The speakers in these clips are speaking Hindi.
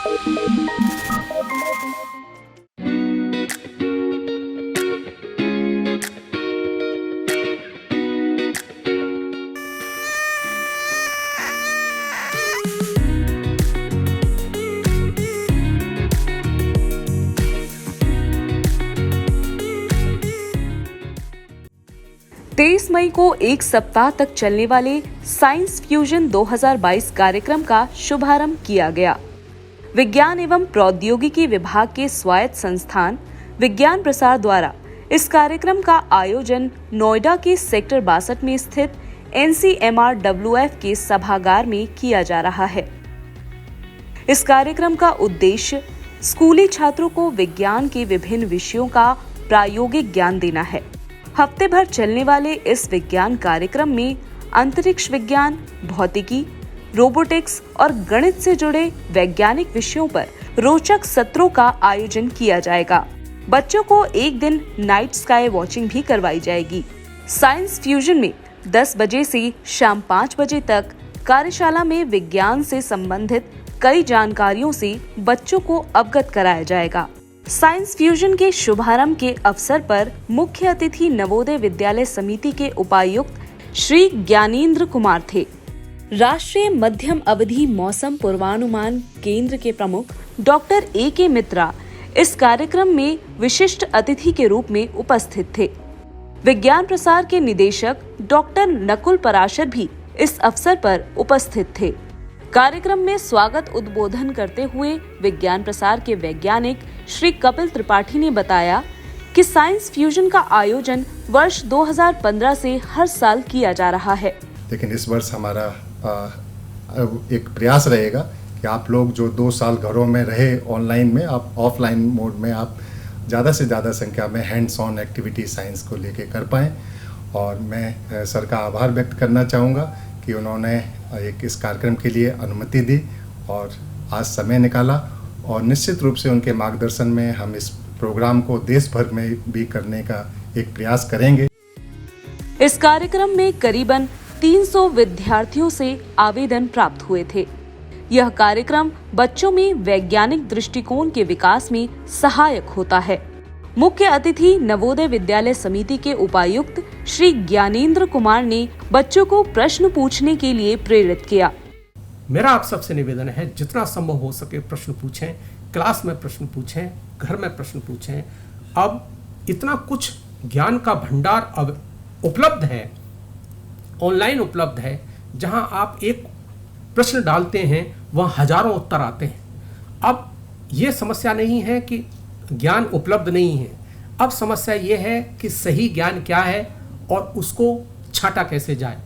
तेईस मई को एक सप्ताह तक चलने वाले साइंस फ्यूजन 2022 कार्यक्रम का शुभारंभ किया गया। विज्ञान एवं प्रौद्योगिकी विभाग के स्वायत्त संस्थान विज्ञान प्रसार द्वारा इस कार्यक्रम का आयोजन नोएडा के सेक्टर 62 में स्थित NCMRWF के सभागार में किया जा रहा है। इस कार्यक्रम का उद्देश्य स्कूली छात्रों को विज्ञान के विभिन्न विषयों का प्रायोगिक ज्ञान देना है। हफ्ते भर चलने वाले इस विज्ञान कार्यक्रम में अंतरिक्ष विज्ञान, भौतिकी, रोबोटिक्स और गणित से जुड़े वैज्ञानिक विषयों पर रोचक सत्रों का आयोजन किया जाएगा। बच्चों को एक दिन नाइट स्काई वॉचिंग भी करवाई जाएगी। साइंस फ्यूजन में 10 बजे से शाम 5 बजे तक कार्यशाला में विज्ञान से संबंधित कई जानकारियों से बच्चों को अवगत कराया जाएगा। साइंस फ्यूजन के शुभारंभ के अवसर पर मुख्य अतिथि नवोदय विद्यालय समिति के उपायुक्त श्री ज्ञानेंद्र कुमार थे। राष्ट्रीय मध्यम अवधि मौसम पूर्वानुमान केंद्र के प्रमुख डॉक्टर A.K. मित्रा इस कार्यक्रम में विशिष्ट अतिथि के रूप में उपस्थित थे। विज्ञान प्रसार के निदेशक डॉक्टर नकुल पराशर भी इस अवसर पर उपस्थित थे। कार्यक्रम में स्वागत उद्बोधन करते हुए विज्ञान प्रसार के वैज्ञानिक श्री कपिल त्रिपाठी ने बताया कि साइंस फ्यूजन का आयोजन वर्ष 2015 से हर साल किया जा रहा है। लेकिन इस वर्ष हमारा एक प्रयास रहेगा कि आप लोग जो 2 साल घरों में रहे ऑनलाइन में, आप ऑफलाइन मोड में आप ज़्यादा से ज़्यादा संख्या में हैंड्स ऑन एक्टिविटी साइंस को लेके कर पाएँ। और मैं सर का आभार व्यक्त करना चाहूँगा कि उन्होंने एक इस कार्यक्रम के लिए अनुमति दी और आज समय निकाला, और निश्चित रूप से उनके मार्गदर्शन में हम इस प्रोग्राम को देश भर में भी करने का एक प्रयास करेंगे। इस कार्यक्रम में करीबन 300 विद्यार्थियों से आवेदन प्राप्त हुए थे। यह कार्यक्रम बच्चों में वैज्ञानिक दृष्टिकोण के विकास में सहायक होता है। मुख्य अतिथि नवोदय विद्यालय समिति के उपायुक्त श्री ज्ञानेंद्र कुमार ने बच्चों को प्रश्न पूछने के लिए प्रेरित किया। मेरा आप सबसे निवेदन है, जितना संभव हो सके प्रश्न पूछें, क्लास में प्रश्न पूछें, घर में प्रश्न पूछें। अब इतना कुछ ज्ञान का भंडार अब उपलब्ध है, ऑनलाइन उपलब्ध है, जहां आप एक प्रश्न डालते हैं वहां हजारों उत्तर आते हैं। अब ये समस्या नहीं है कि ज्ञान उपलब्ध नहीं है, अब समस्या ये है कि सही ज्ञान क्या है और उसको छांटा कैसे जाए।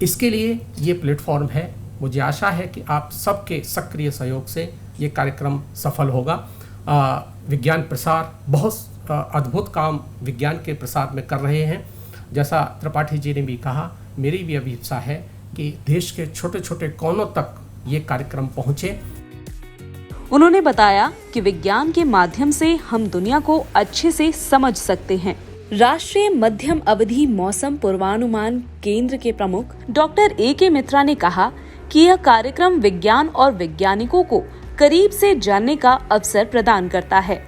इसके लिए ये प्लेटफॉर्म है। मुझे आशा है कि आप सबके सक्रिय सहयोग से ये कार्यक्रम सफल होगा। विज्ञान प्रसार बहुत अद्भुत काम विज्ञान के प्रसार में कर रहे हैं। जैसा त्रिपाठी जी ने भी कहा, मेरी भी अभिप्सा है कि देश के छोटे छोटे कोनों तक ये कार्यक्रम पहुँचे। उन्होंने बताया कि विज्ञान के माध्यम से हम दुनिया को अच्छे से समझ सकते हैं। राष्ट्रीय मध्यम अवधि मौसम पूर्वानुमान केंद्र के प्रमुख डॉक्टर A.K. मित्रा ने कहा कि यह कार्यक्रम विज्ञान और वैज्ञानिकों को करीब से जानने का अवसर प्रदान करता है।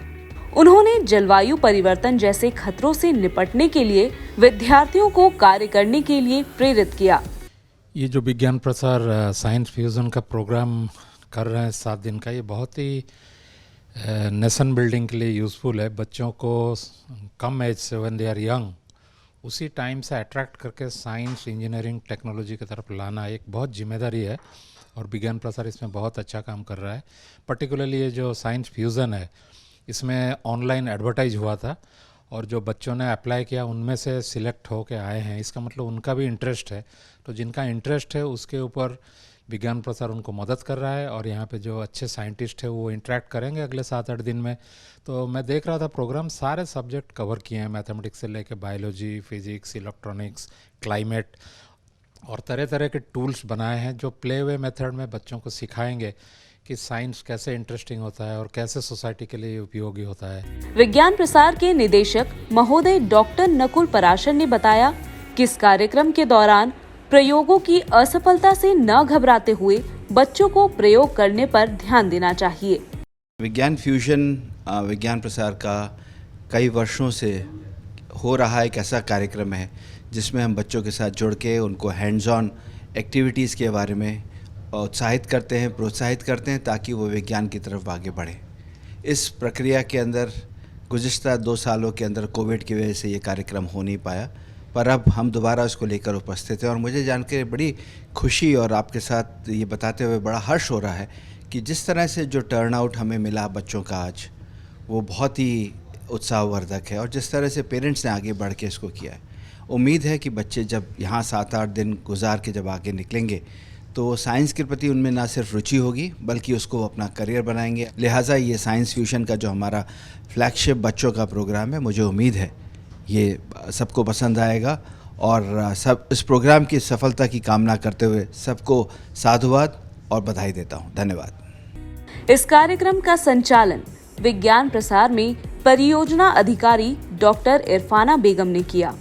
उन्होंने जलवायु परिवर्तन जैसे खतरों से निपटने के लिए विद्यार्थियों को कार्य करने के लिए प्रेरित किया। ये जो विज्ञान प्रसार साइंस फ्यूजन का प्रोग्राम कर रहे हैं 7 दिन का, ये बहुत ही नेशन बिल्डिंग के लिए यूज़फुल है। बच्चों को कम एज से व्हेन दे आर यंग उसी टाइम से अट्रैक्ट करके साइंस, इंजीनियरिंग, टेक्नोलॉजी की तरफ लाना एक बहुत जिम्मेदारी है और विज्ञान प्रसार इसमें बहुत अच्छा काम कर रहा है। पर्टिकुलरली ये जो साइंस फ्यूज़न है इसमें ऑनलाइन एडवर्टाइज हुआ था और जो बच्चों ने अप्लाई किया उनमें से सिलेक्ट होके आए हैं। इसका मतलब उनका भी इंटरेस्ट है, तो जिनका इंटरेस्ट है उसके ऊपर विज्ञान प्रसार उनको मदद कर रहा है और यहाँ पे जो अच्छे साइंटिस्ट है वो इंटरेक्ट करेंगे अगले 7-8 दिन में। तो मैं देख रहा था प्रोग्राम सारे सब्जेक्ट कवर किए हैं, मैथमेटिक्स से लेके बायोलॉजी, फिजिक्स, इलेक्ट्रॉनिक्स, क्लाइमेट, और तरह तरह के टूल्स बनाए हैं जो प्ले वे मेथड में बच्चों को सिखाएंगे कि साइंस कैसे इंटरेस्टिंग होता है और कैसे सोसाइटी के लिए उपयोगी होता है। विज्ञान प्रसार के निदेशक महोदय डॉक्टर नकुल पराशर ने बताया कि इस कार्यक्रम के दौरान प्रयोगों की असफलता से न घबराते हुए बच्चों को प्रयोग करने पर ध्यान देना चाहिए। विज्ञान फ्यूजन विज्ञान प्रसार का कई वर्षों से हो रहा एक ऐसा कार्यक्रम है जिसमें हम बच्चों के साथ जुड़ के उनको हैंड्स ऑन एक्टिविटीज़ के बारे में उत्साहित करते हैं, प्रोत्साहित करते हैं ताकि वो विज्ञान की तरफ आगे बढ़े। इस प्रक्रिया के अंदर गुज़िश्ता 2 सालों के अंदर कोविड की वजह से ये कार्यक्रम हो नहीं पाया, पर अब हम दोबारा उसको लेकर उपस्थित हैं और मुझे जानकर बड़ी खुशी और आपके साथ ये बताते हुए बड़ा हर्ष हो रहा है कि जिस तरह से जो टर्नआउट हमें मिला बच्चों का आज, वो बहुत ही उत्साहवर्धक है और जिस तरह से पेरेंट्स ने आगे बढ़ के इसको किया है। उम्मीद है कि बच्चे जब यहाँ 7-8 दिन गुजार के जब आगे निकलेंगे तो साइंस के प्रति उनमें ना सिर्फ रुचि होगी बल्कि उसको अपना करियर बनाएंगे। लिहाजा ये साइंस फ्यूजन का जो हमारा फ्लैगशिप बच्चों का प्रोग्राम है, मुझे उम्मीद है ये सबको पसंद आएगा और सब इस प्रोग्राम की सफलता की कामना करते हुए सबको साधुवाद और बधाई देता हूँ। धन्यवाद। इस कार्यक्रम का संचालन विज्ञान प्रसार में परियोजना अधिकारी डॉक्टर इरफाना बेगम ने किया।